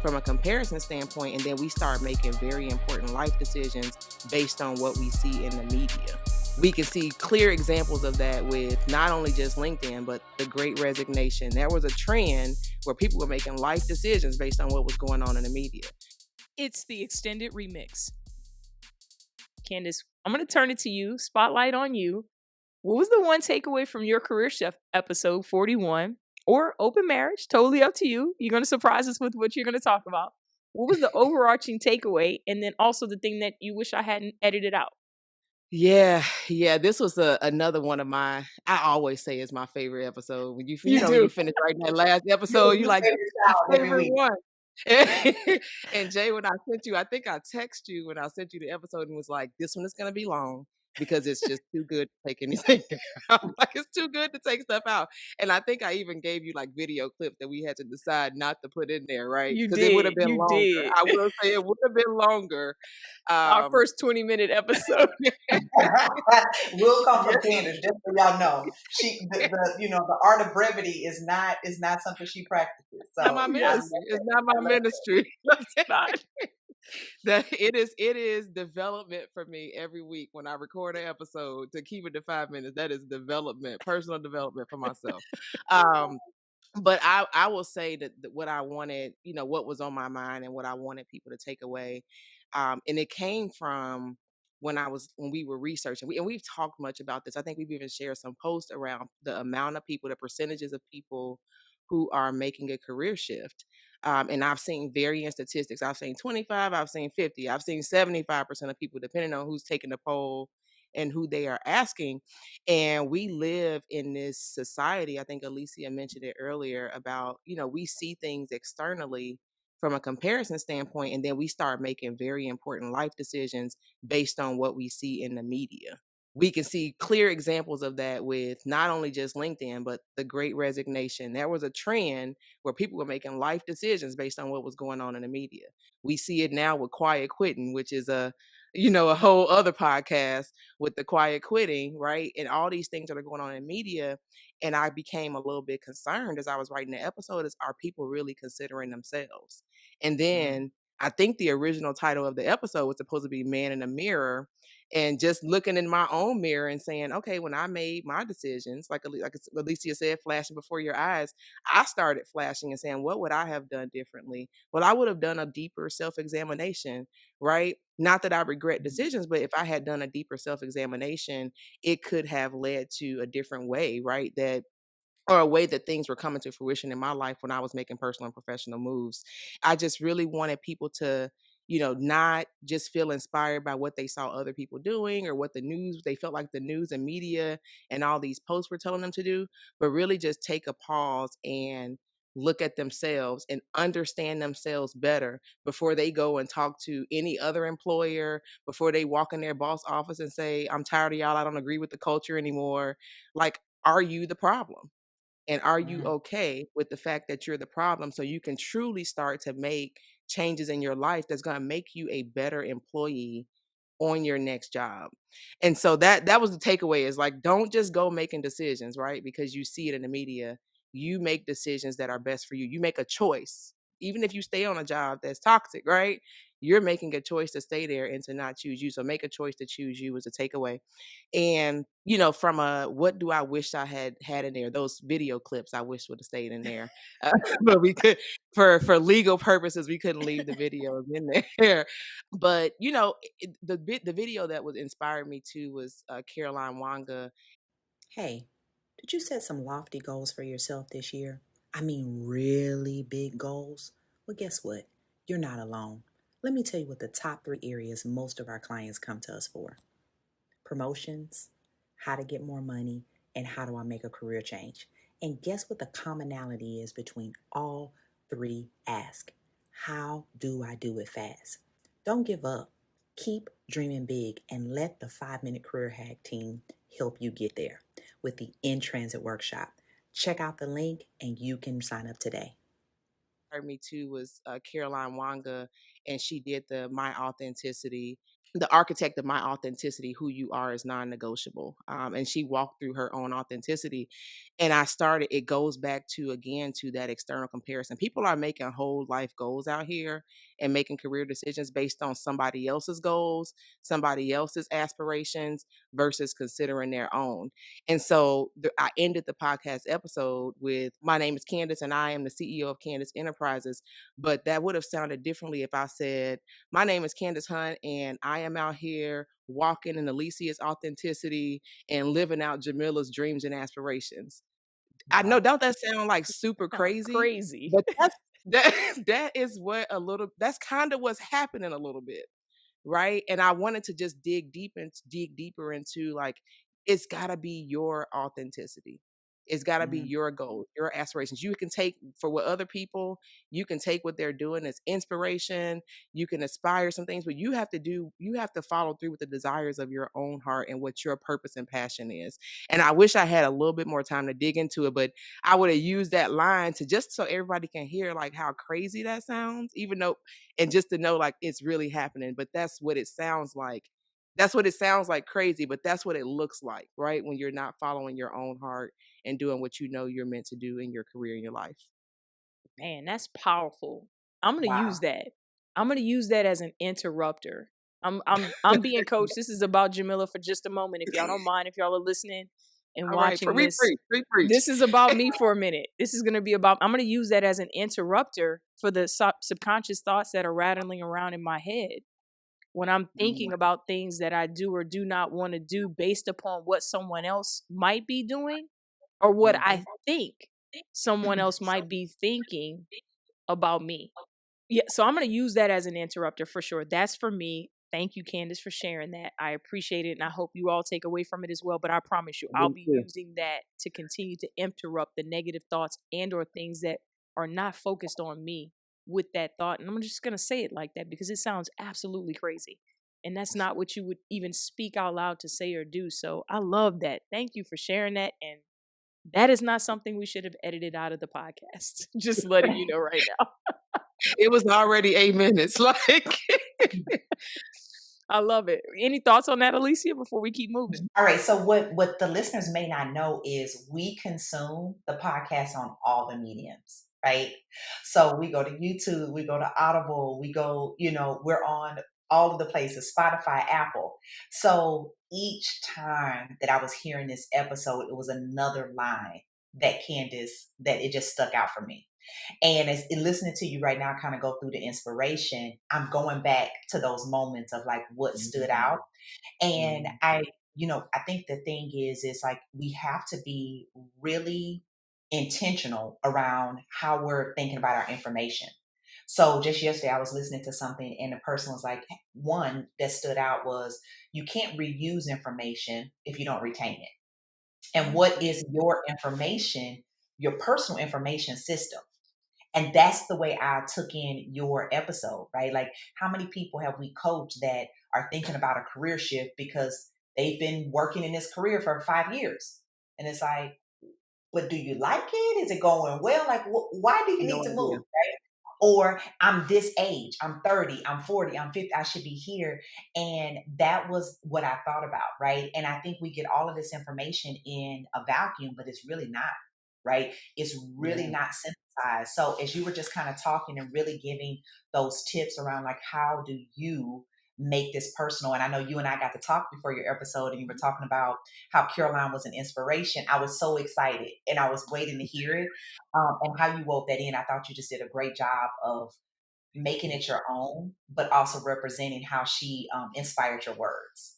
from a comparison standpoint, and then we start making very important life decisions based on what we see in the media. We can see clear examples of that with not only just LinkedIn, but the Great Resignation. There was a trend where people were making life decisions based on what was going on in the media. It's the extended remix. Candyce, I'm going to turn it to you. Spotlight on you. What was the one takeaway from your Career Chef episode 41 or open marriage? Totally up to you. You're going to surprise us with what you're going to talk about. What was the overarching takeaway? And then also the thing that you wish I hadn't edited out. Yeah. This was another one of my. I always say it's my favorite episode. When you You know do. you finish writing that last episode, you like, say this this is out my every favorite week. one. And Jay, when I sent you, I think I text you when I sent you the episode and was like, this one is gonna be long because it's just too good to take anything down. Like, it's too good to take stuff out. And I think I even gave you like video clips that we had to decide not to put in there, right? You Because it would have did. been You longer. did. I will say it would have been longer. Our first 20-minute episode. Will come from Candace, just so y'all know. The art of brevity is not something she practices. So Not my ministry. It's not my ministry. It's not. That it is development for me every week when I record an episode. To keep it to 5 minutes, that is development, personal development for myself. But I will say that what I wanted, what was on my mind and what I wanted people to take away, and it came from when we were researching, and we've talked much about this. I think we've even shared some posts around the amount of people, the percentages of people who are making a career shift. And I've seen varying statistics. I've seen 25, I've seen 50, I've seen 75% of people, depending on who's taking the poll and who they are asking. And we live in this society. I think Alicia mentioned it earlier about, we see things externally from a comparison standpoint, and then we start making very important life decisions based on what we see in the media. We can see clear examples of that with not only just LinkedIn, but the Great Resignation. There was a trend where people were making life decisions based on what was going on in the media. We see it now with quiet quitting, which is a whole other podcast with the quiet quitting, right? And all these things that are going on in media. And I became a little bit concerned as I was writing the episode, is, are people really considering themselves? And then I think the original title of the episode was supposed to be Man in the Mirror, and just looking in my own mirror and saying, okay, when I made my decisions, like Alicia said, flashing before your eyes, I started flashing and saying, what would I have done differently? Well, I would have done a deeper self-examination, right? Not that I regret decisions, but if I had done a deeper self-examination, it could have led to a different way, right? Or a way that things were coming to fruition in my life when I was making personal and professional moves. I just really wanted people to, not just feel inspired by what they saw other people doing or what they felt like the news and media and all these posts were telling them to do, but really just take a pause and look at themselves and understand themselves better before they go and talk to any other employer, before they walk in their boss office and say, I'm tired of y'all, I don't agree with the culture anymore. Like, are you the problem? And are you okay with the fact that you're the problem, so you can truly start to make changes in your life that's going to make you a better employee on your next job? And so that was the takeaway, is like, don't just go making decisions, right? Because you see it in the media. You make decisions that are best for you. You make a choice. Even if you stay on a job that's toxic, right? You're making a choice to stay there and to not choose you. So make a choice to choose you, is a takeaway. And, from what do I wish I had in there? Those video clips I wish would have stayed in there. But we could, for legal purposes, we couldn't leave the videos in there. But, the video that was inspired me too was Caroline Wanga. Hey, did you set some lofty goals for yourself this year? I mean, really big goals? Well, guess what? You're not alone. Let me tell you what the top 3 areas most of our clients come to us for: promotions, how to get more money, and how do I make a career change. And guess what the commonality is between all 3 asks? How do I do it fast? Don't give up. Keep dreaming big and let the 5-minute career hack team help you get there with the In Transit workshop. Check out the link and you can sign up today. Me too was Caroline Wanga, and she did the architect of my authenticity, who you are is non-negotiable. And she walked through her own authenticity. And it goes back to, again, to that external comparison. People are making whole life goals out here and making career decisions based on somebody else's goals, somebody else's aspirations versus considering their own. And so I ended the podcast episode with, my name is Candice and I am the CEO of Candice Enterprises. But that would have sounded differently if I said, my name is Candyce Hunt, and I am out here walking in Alicia's authenticity and living out Jamila's dreams and aspirations. I know, Wow. don't that sound like super Sounds crazy? crazy. But that is that's kind of what's happening a little bit, right? And I wanted to just dig deeper into, like, it's got to be your authenticity. It's got to be Mhm. your goals, your aspirations. You can take for what other people, you can take what they're doing as inspiration. You can aspire some things, but you have to follow through with the desires of your own heart and what your purpose and passion is. And I wish I had a little bit more time to dig into it, but I would have used that line to just so everybody can hear like how crazy that sounds, even though, and just to know like it's really happening. But that's what it sounds like. That's what it sounds like, crazy, but that's what it looks like, right? When you're not following your own heart and doing what you know you're meant to do in your career, in your life. Man, that's powerful. I'm gonna use Wow. that. I'm gonna use that as an interrupter. I'm being coached. This is about Jamila for just a moment. If y'all don't mind, if y'all are listening and All right, for watching this, free preach. this is about me for a minute. This is gonna be about. I'm gonna use that as an interrupter for the subconscious thoughts that are rattling around in my head when I'm thinking about things that I do or do not want to do based upon what someone else might be doing or what I Mhm. think someone else might be thinking about me. Yeah, so I'm going to use that as an interrupter for sure. That's for me. Thank you, Candice, for sharing that. I appreciate it, and I hope you all take away from it as well. But I promise you, I'll Me be too. using that to continue to interrupt the negative thoughts and/or things that are not focused on me with that thought. And I'm just going to say it like that because it sounds absolutely crazy, and that's not what you would even speak out loud to say or do. So I love that. Thank you for sharing that, and that is not something we should have edited out of the podcast. Just letting you know right now. It was already 8 minutes. Like, I love it. Any thoughts on that, Alicia, before we keep moving? All right. So what the listeners may not know is we consume the podcast on all the mediums, right? So we go to YouTube, we go to Audible, we go, we're on all of the places, Spotify, Apple. So each time that I was hearing this episode, it was another line that it just stuck out for me. And as in listening to you right now, kind of go through the inspiration, I'm going back to those moments of like what stood out. And I think the thing is like we have to be really intentional around how we're thinking about our information. So just yesterday, I was listening to something, and the person was like, one that stood out was you can't reuse information if you don't retain it. And what is your information, your personal information system? And that's the way I took in your episode, right? Like, how many people have we coached that are thinking about a career shift because they've been working in this career for 5 years? And it's like, but do you like it? Is it going well? Like, why do you no need to idea. move? Or I'm this age, I'm 30, I'm 40, I'm 50, I should be here. And that was what I thought about, right? And I think we get all of this information in a vacuum, but it's really not, right? It's really Yeah. not synthesized. So as you were just kind of talking and really giving those tips around like how do you make this personal? And I know you and I got to talk before your episode and you were talking about how Caroline was an inspiration. I was so excited and I was waiting to hear it and how you wove that in. I thought you just did a great job of making it your own, but also representing how she inspired your words.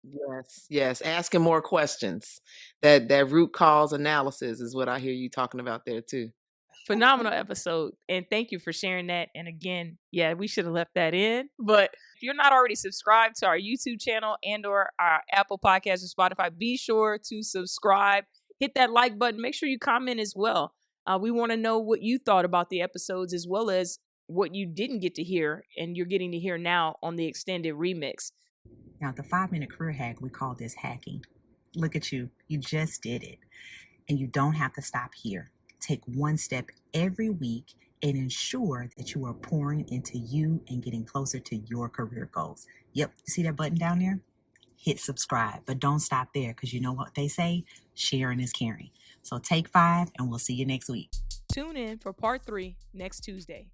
Yes, yes. Asking more questions. That root cause analysis is what I hear you talking about there too. Phenomenal episode. And thank you for sharing that. And again, yeah, we should have left that in. But if you're not already subscribed to our YouTube channel and or our Apple Podcast or Spotify, be sure to subscribe. Hit that like button. Make sure you comment as well. We want to know what you thought about the episodes as well as what you didn't get to hear and you're getting to hear now on the extended remix. Now, the 5-minute career hack, we call this hacking. Look at you. You just did it. And you don't have to stop here. Take one step every week and ensure that you are pouring into you and getting closer to your career goals. Yep, you see that button down there? Hit subscribe, but don't stop there because you know what they say, sharing is caring. So take 5 and we'll see you next week. Tune in for part 3 next Tuesday.